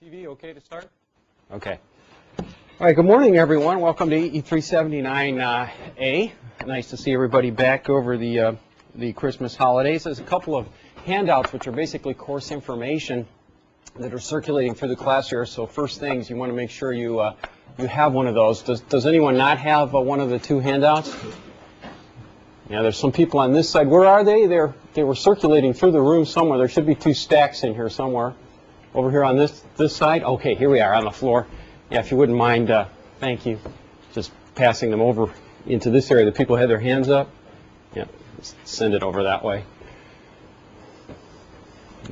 TV okay to start? Okay. All right, good morning, everyone. Welcome to EE 379A. Nice to see everybody back over the Christmas holidays. There's a couple of handouts which are basically course information that are circulating through the class here. So first things, you want to make sure you have one of those. Does anyone not have one of the two handouts? Yeah, there's some people on this side. Where are they? They were circulating through the room somewhere. There should be two stacks in here somewhere. Over here on this side? Okay, here we are on the floor. Yeah, if you wouldn't mind, thank you. Just passing them over into this area. The people had their hands up? Yeah, send it over that way.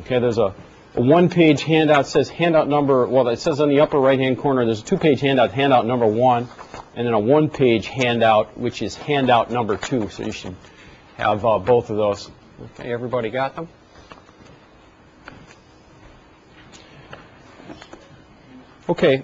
Okay, there's a one-page handout. Says handout number, well, it says on the upper right-hand corner, there's a two-page handout, handout number 1, and then a one-page handout, which is handout number 2. So you should have both of those. Okay, everybody got them? Okay.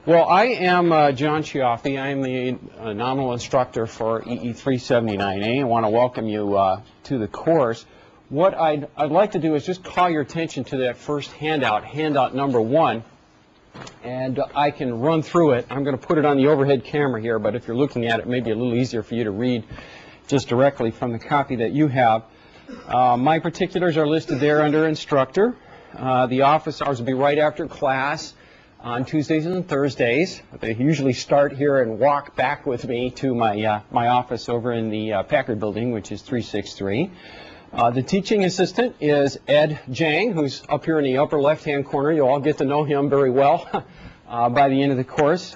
Well, I am John Chiaffi. I am the nominal instructor for EE 379A. I want to welcome you to the course. What I'd like to do is just call your attention to that first handout, handout number 1, and I can run through it. I'm going to put it on the overhead camera here, but if you're looking at it, it may be a little easier for you to read just directly from the copy that you have. My particulars are listed there under instructor. The office hours will be right after class on Tuesdays and Thursdays. They usually start here and walk back with me to my office over in the Packard building, which is 363. The teaching assistant is Ed Jang, who's up here in the upper left-hand corner. You'll all get to know him very well by the end of the course.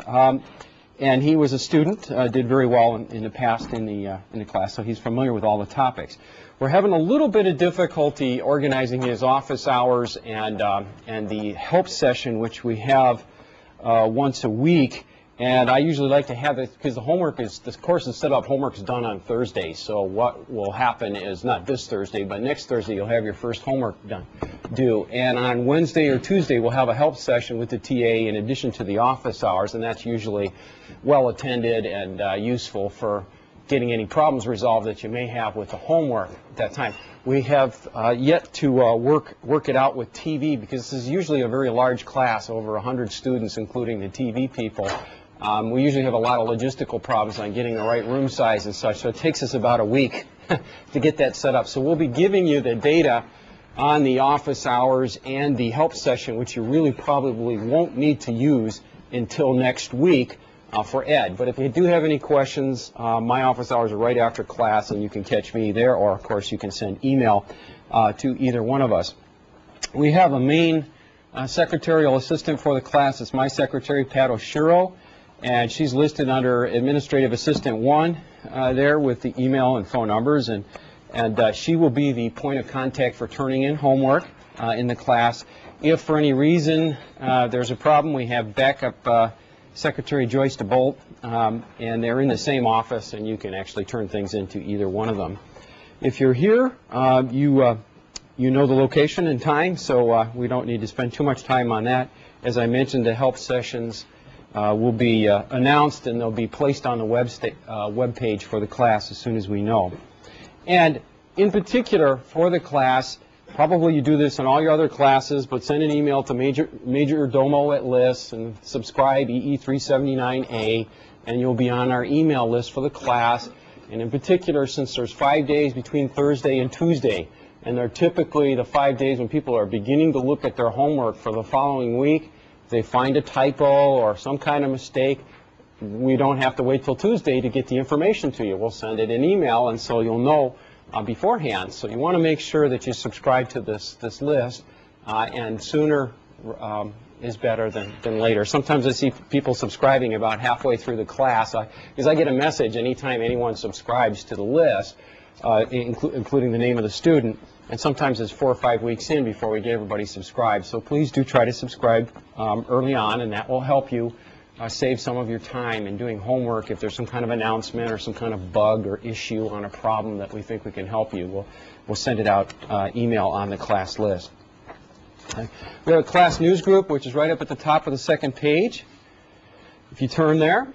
And he was a student, did very well in the past in the class, so he's familiar with all the topics. We're having a little bit of difficulty organizing his office hours and the help session, which we have once a week. And I usually like to have it because this course is set up, homework is done on Thursday. So what will happen is not this Thursday, but next Thursday you'll have your first homework due. And on Wednesday or Tuesday we'll have a help session with the TA in addition to the office hours, and that's usually well attended and useful for getting any problems resolved that you may have with the homework at that time. We have yet to work it out with TV because this is usually a very large class, over 100 students, including the TV people. We usually have a lot of logistical problems on getting the right room size and such, so it takes us about a week to get that set up. So we'll be giving you the data on the office hours and the help session, which you really probably won't need to use until next week for Ed. But if you do have any questions, my office hours are right after class, and you can catch me there, or of course you can send email to either one of us. We have a main secretarial assistant for the class. It's my secretary, Pat Oshiro. And she's listed under Administrative Assistant 1 there with the email and phone numbers. And she will be the point of contact for turning in homework in the class. If for any reason there's a problem, we have backup Secretary Joyce DeBolt, and they're in the same office, and you can actually turn things into either one of them. If you're here, you know the location and time, so we don't need to spend too much time on that. As I mentioned, the help sessions will be announced, and they'll be placed on the web page for the class as soon as we know. And in particular, for the class, probably you do this in all your other classes, but send an email to Majordomo@LIS and subscribe EE 379A, and you'll be on our email list for the class. And in particular, since there's 5 days between Thursday and Tuesday, and they're typically the 5 days when people are beginning to look at their homework for the following week, they find a typo or some kind of mistake, we don't have to wait till Tuesday to get the information to you. We'll send it in email, and so you'll know beforehand. So you want to make sure that you subscribe to this list, and sooner is better than later. Sometimes I see people subscribing about halfway through the class, because I get a message anytime anyone subscribes to the list, including the name of the student. And sometimes it's 4 or 5 weeks in before we get everybody subscribed. So please do try to subscribe early on, and that will help you save some of your time in doing homework. If there's some kind of announcement or some kind of bug or issue on a problem that we think we can help you, we'll send it out email on the class list. Okay. We have a class news group, which is right up at the top of the second page. If you turn there,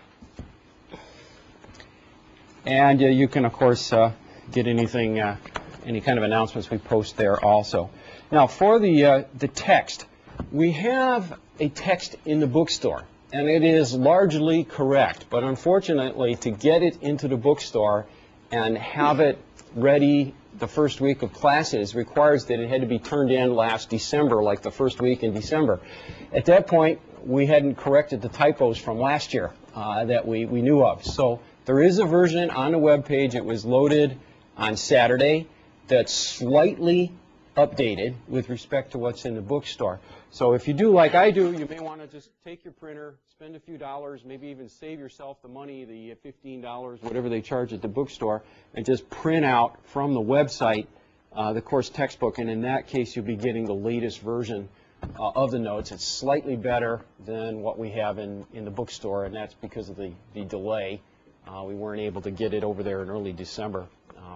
and you can, of course, get anything. Any kind of announcements we post there also. Now, for the text, We have a text in the bookstore, and it is largely correct, but unfortunately, to get it into the bookstore and have it ready the first week of classes requires that it had to be turned in last December, like the first week in December. At that point, we hadn't corrected the typos from last year that we knew of. So there is a version on the web page. It was loaded on Saturday that's slightly updated with respect to what's in the bookstore. So if you do like I do, you may want to just take your printer, spend a few dollars, maybe even save yourself the money, the $15, whatever they charge at the bookstore, and just print out from the website the course textbook. And in that case, you'll be getting the latest version of the notes. It's slightly better than what we have in the bookstore, and that's because of the delay. We weren't able to get it over there in early December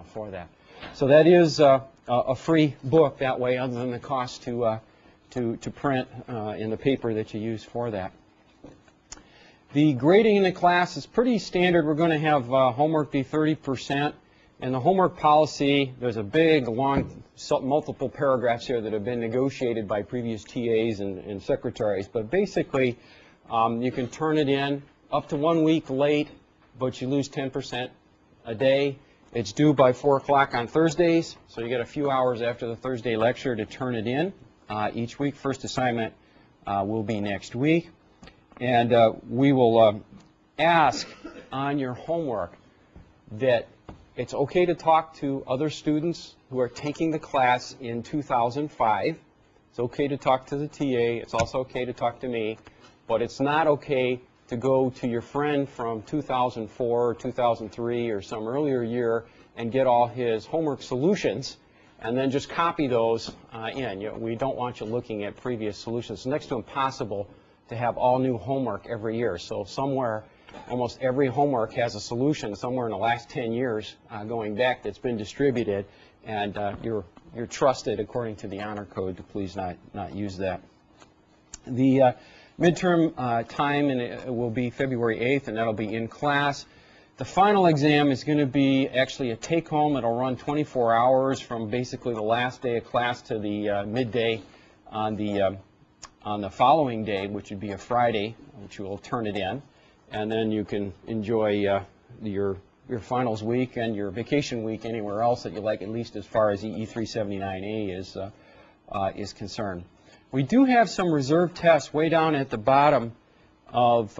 for that. So that is a free book that way, other than the cost to print in the paper that you use for that. The grading in the class is pretty standard. We're going to have homework be 30%. And the homework policy, there's a big, long, multiple paragraphs here that have been negotiated by previous TAs and secretaries. But basically, you can turn it in up to 1 week late, but you lose 10% a day. It's due by 4 o'clock on Thursdays, so you get a few hours after the Thursday lecture to turn it in each week. First assignment will be next week. And we will ask on your homework that it's okay to talk to other students who are taking the class in 2005. It's okay to talk to the TA. It's also okay to talk to me. But it's not okay to go to your friend from 2004 or 2003 or some earlier year and get all his homework solutions and then just copy those in. We don't want you looking at previous solutions. It's next to impossible to have all new homework every year. So somewhere, almost every homework has a solution somewhere in the last 10 years going back that's been distributed, and you're trusted according to the honor code to please not use that. The midterm time will be February 8th, and that'll be in class. The final exam is going to be actually a take-home. It'll run 24 hours from basically the last day of class to the midday on the following day, which would be a Friday, which you will turn it in. And then you can enjoy your finals week and your vacation week anywhere else that you like, at least as far as EE 379A is concerned. We do have some reserve tests way down at the bottom of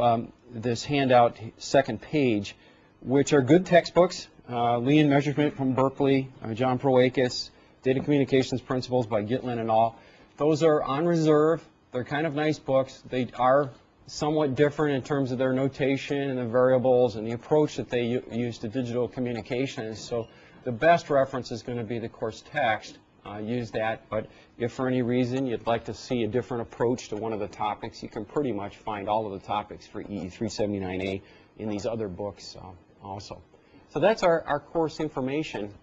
this handout, second page, which are good textbooks. Lee and Measurement from Berkeley, John Proakis, Data Communications Principles by Gitlin and all. Those are on reserve. They're kind of nice books. They are somewhat different in terms of their notation and the variables and the approach that they use to digital communications. So the best reference is going to be the course text. Use that. But if for any reason you'd like to see a different approach to one of the topics, you can pretty much find all of the topics for EE 379A in these other books also. So that's our course information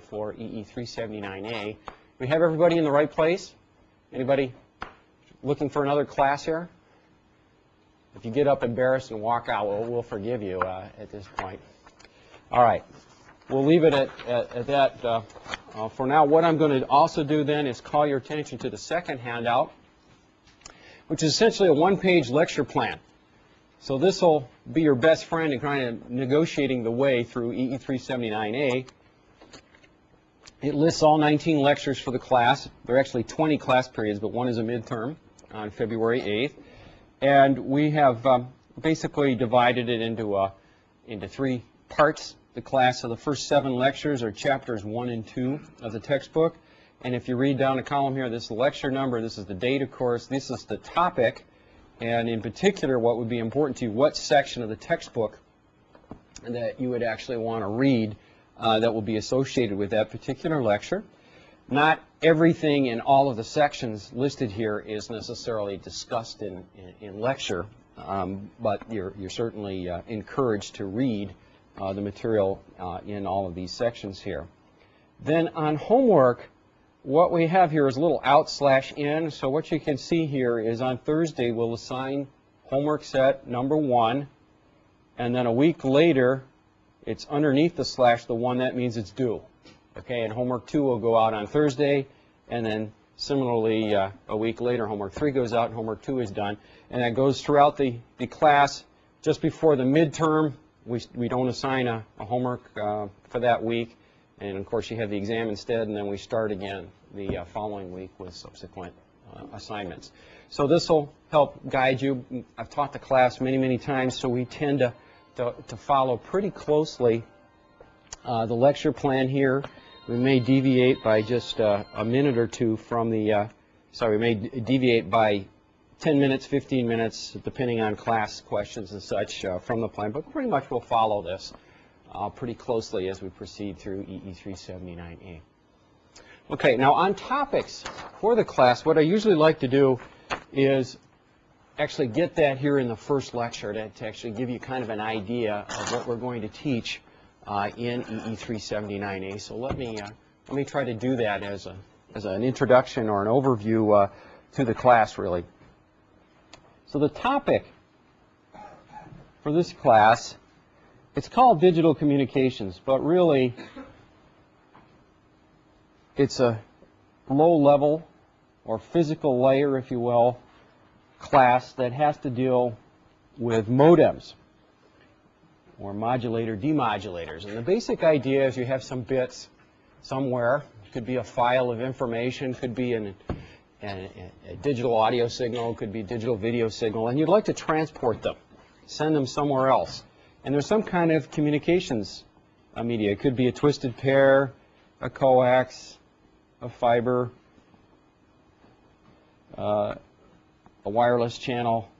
for EE 379A. We have everybody in the right place? Anybody looking for another class here? If you get up embarrassed and walk out, we'll forgive you at this point. All right. We'll leave it at that for now. What I'm going to also do then is call your attention to the second handout, which is essentially a one-page lecture plan. So this will be your best friend in kind of negotiating the way through EE 379A. It lists all 19 lectures for the class. There are actually 20 class periods, but one is a midterm on February 8th. And we have basically divided it into 3 parts. The class of the first 7 lectures are chapters 1 and 2 of the textbook. And if you read down the column here, this is the lecture number, this is the date, of course, this is the topic, and in particular what would be important to you, what section of the textbook that you would actually want to read that will be associated with that particular lecture. Not everything in all of the sections listed here is necessarily discussed in lecture, but you're certainly encouraged to read the material in all of these sections here. Then on homework, what we have here is a little out/in. So what you can see here is on Thursday we'll assign homework set number 1, and then a week later it's underneath the /, the one that means it's due. Okay, and homework 2 will go out on Thursday, and then Similarly, a week later, homework 3 goes out and homework 2 is done. And that goes throughout the class. Just before the midterm, we don't assign a homework for that week. And of course, you have the exam instead, and then we start again the following week with subsequent assignments. So this will help guide you. I've taught the class many, many times, so we tend to follow pretty closely the lecture plan here. We may deviate by just a minute or two from the, we may deviate by 10 minutes, 15 minutes, depending on class questions and such from the plan, but pretty much we'll follow this pretty closely as we proceed through EE 379A. Okay, now on topics for the class, what I usually like to do is actually get that here in the first lecture to actually give you kind of an idea of what we're going to teach in EE 379A. So let me try to do that as an introduction or an overview to the class, really. So the topic for this class, it's called digital communications, but really it's a low-level or physical layer, if you will, class that has to deal with modems or modulator-demodulators. And the basic idea is you have some bits somewhere. It could be a file of information, could be a digital audio signal, could be a digital video signal, and you'd like to transport them, send them somewhere else. And there's some kind of communications media. It could be a twisted pair, a coax, a fiber, a wireless channel,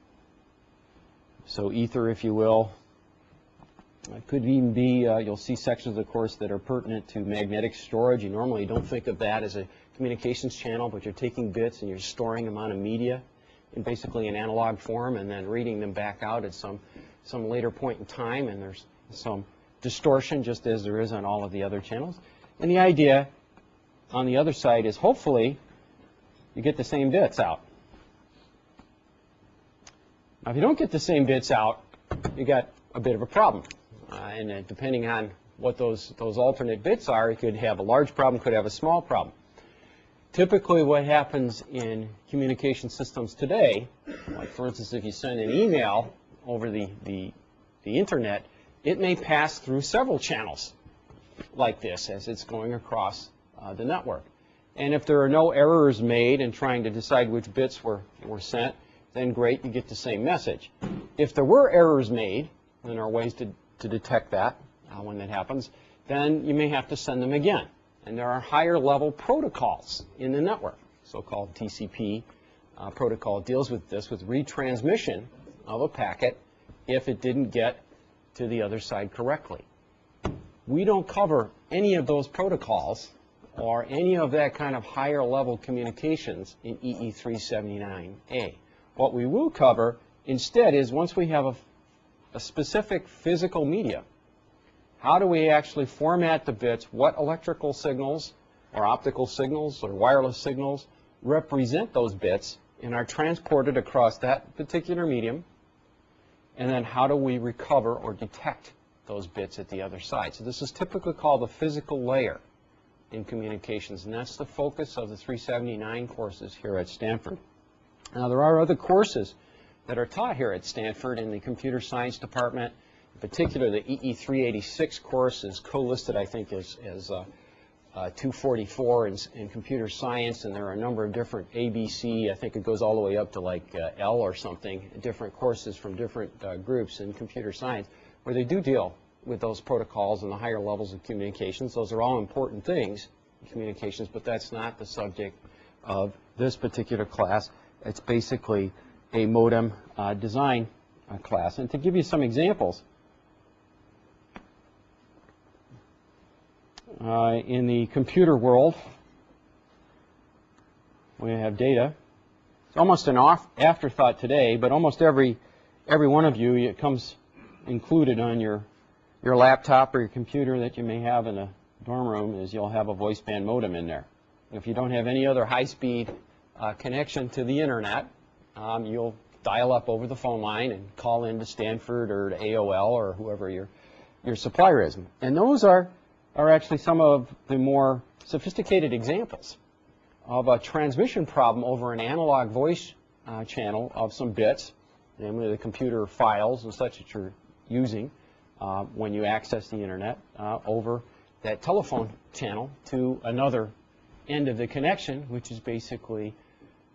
so ether, if you will. It could even be, you'll see sections of the course that are pertinent to magnetic storage. You normally don't think of that as a communications channel, but you're taking bits and you're storing them on a media in basically an analog form and then reading them back out at some later point in time, and there's some distortion just as there is on all of the other channels. And the idea on the other side is hopefully you get the same bits out. Now, if you don't get the same bits out, you got a bit of a problem. And depending on what those alternate bits are, it could have a large problem, could have a small problem. Typically what happens in communication systems today, like for instance if you send an email over the internet, it may pass through several channels like this as it's going across the network. And if there are no errors made in trying to decide which bits were sent, then great, you get the same message. If there were errors made, and there are ways to detect that when that happens, then you may have to send them again. And there are higher level protocols in the network. So-called TCP protocol deals with this, with retransmission of a packet if it didn't get to the other side correctly. We don't cover any of those protocols or any of that kind of higher level communications in EE 379A. What we will cover instead is once we have a specific physical media, how do we actually format the bits, what electrical signals or optical signals or wireless signals represent those bits and are transported across that particular medium, and then how do we recover or detect those bits at the other side. So this is typically called the physical layer in communications, and that's the focus of the 379 courses here at Stanford. Now there are other courses that are taught here at Stanford in the computer science department. In particular, the EE 386 course is co-listed, I think, as 244 in computer science, and there are a number of different ABC, I think it goes all the way up to like L or something, different courses from different groups in computer science, where they do deal with those protocols and the higher levels of communications. Those are all important things in communications, but that's not the subject of this particular class. It's basically a modem design class. And to give you some examples, in the computer world, we have data. It's almost an afterthought today, but almost every one of you, it comes included on your laptop or your computer that you may have in a dorm room, is you'll have a voice band modem in there. If you don't have any other high-speed connection to the internet, you'll dial up over the phone line and call into Stanford or to AOL or whoever your supplier is. And those are actually some of the more sophisticated examples of a transmission problem over an analog voice channel of some bits, namely the computer files and such that you're using when you access the internet over that telephone channel to another end of the connection, which is basically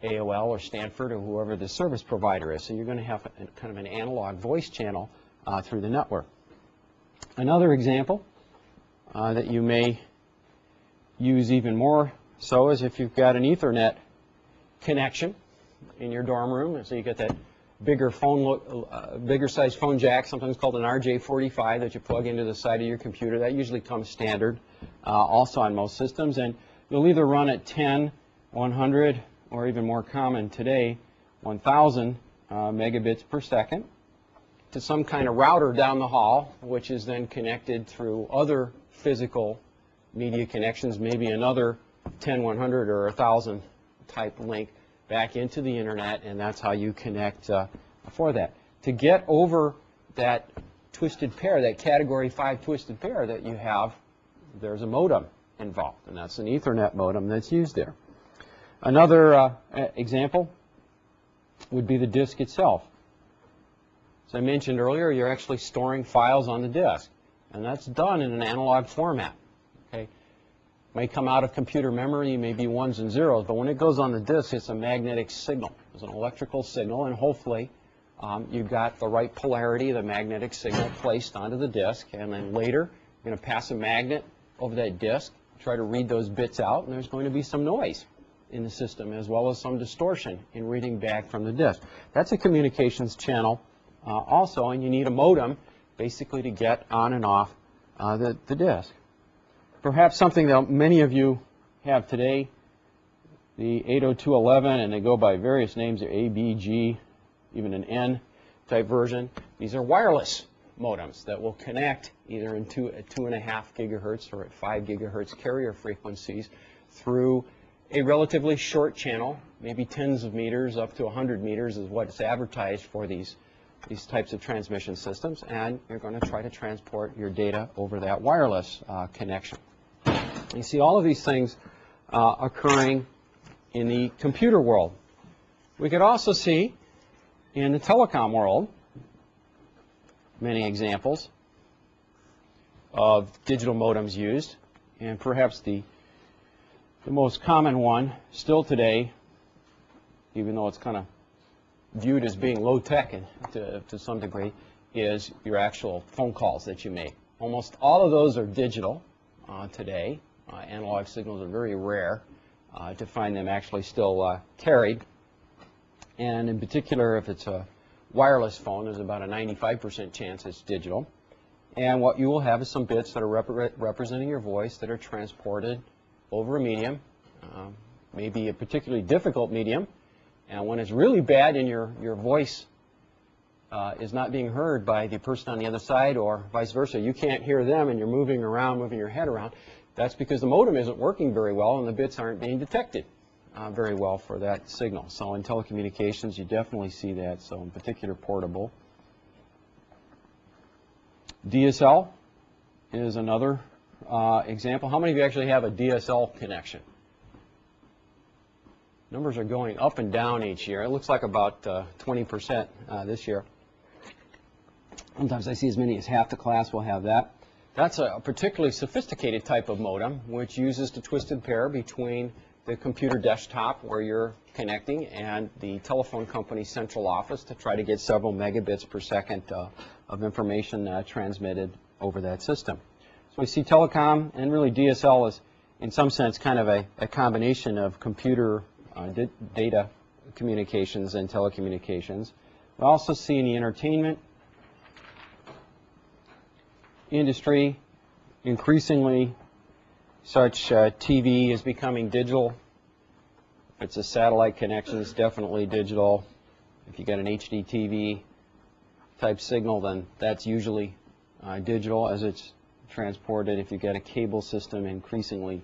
AOL or Stanford or whoever the service provider is. So you're going to have kind of an analog voice channel through the network. Another example that you may use even more so is if you've got an Ethernet connection in your dorm room, so you get that bigger size phone jack, sometimes called an RJ45, that you plug into the side of your computer. That usually comes standard also on most systems, and you'll either run at 10, 100, or even more common today, 1,000 megabits per second to some kind of router down the hall, which is then connected through other physical media connections, maybe another 10, 100, or 1,000 type link back into the internet, and that's how you connect for that. To get over that twisted pair, that category 5 twisted pair that you have, there's a modem involved, and that's an Ethernet modem that's used there. Another example would be the disk itself. As I mentioned earlier, you're actually storing files on the disk, and that's done in an analog format. Okay, may come out of computer memory, maybe ones and zeros, but when it goes on the disk, it's a magnetic signal. It's an electrical signal, and hopefully you've got the right polarity of the magnetic signal placed onto the disk, and then later you're going to pass a magnet over that disk, try to read those bits out, and there's going to be some noise in the system as well as some distortion in reading back from the disk. That's a communications channel also, and you need a modem basically to get on and off the disk. Perhaps something that many of you have today, the 802.11, and they go by various names, A, B, G, even an N type version. These are wireless modems that will connect either at 2.5 gigahertz or at 5 gigahertz carrier frequencies through a relatively short channel, maybe tens of meters up to 100 meters is what is advertised for these types of transmission systems, and you're going to try to transport your data over that wireless connection. You see all of these things occurring in the computer world. We could also see in the telecom world many examples of digital modems used, and perhaps the most common one still today, even though it's kind of viewed as being low-tech to some degree, is your actual phone calls that you make. Almost all of those are digital today. Analog signals are very rare to find them actually still carried. And in particular, if it's a wireless phone, there's about a 95% chance it's digital. And what you will have is some bits that are representing your voice that are transported over a medium, maybe a particularly difficult medium. And when it's really bad and your voice is not being heard by the person on the other side, or vice versa, you can't hear them and you're moving around, moving your head around, that's because the modem isn't working very well and the bits aren't being detected very well for that signal. So in telecommunications, you definitely see that, so in particular portable. DSL is another example. How many of you actually have a DSL connection? Numbers are going up and down each year. It looks like about 20% this year. Sometimes I see as many as half the class will have that. That's a particularly sophisticated type of modem, which uses the twisted pair between the computer desktop where you're connecting and the telephone company's central office to try to get several megabits per second of information transmitted over that system. So we see telecom, and really DSL is in some sense kind of a combination of computer data communications and telecommunications. We also see in the entertainment industry, increasingly such TV is becoming digital. If it's a satellite connection, it's definitely digital. If you got an HD TV type signal, then that's usually digital as it's transported. If you get a cable system, increasingly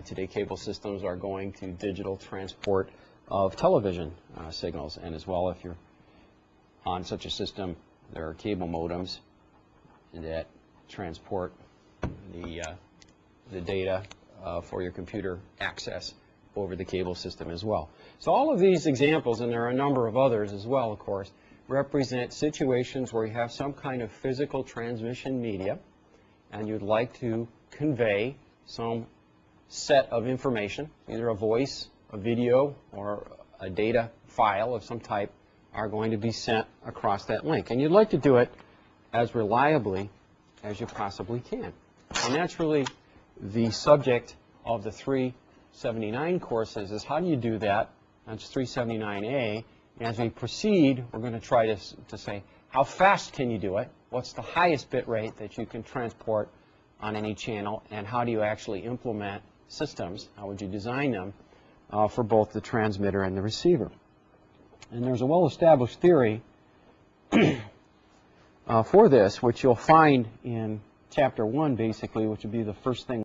today cable systems are going to digital transport of television signals, and as well if you're on such a system, there are cable modems that transport the data for your computer access over the cable system as well. So all of these examples, and there are a number of others as well, of course, represent situations where you have some kind of physical transmission media and you'd like to convey some set of information, either a voice, a video, or a data file of some type are going to be sent across that link. And you'd like to do it as reliably as you possibly can. And that's really the subject of the 379 courses, is how do you do that? That's 379A. And as we proceed, we're going to try to say, how fast can you do it? What's the highest bit rate that you can transport on any channel? And how do you actually implement systems? How would you design them for both the transmitter and the receiver? And there's a well-established theory for this, which you'll find in Chapter 1, basically, which would be the first thing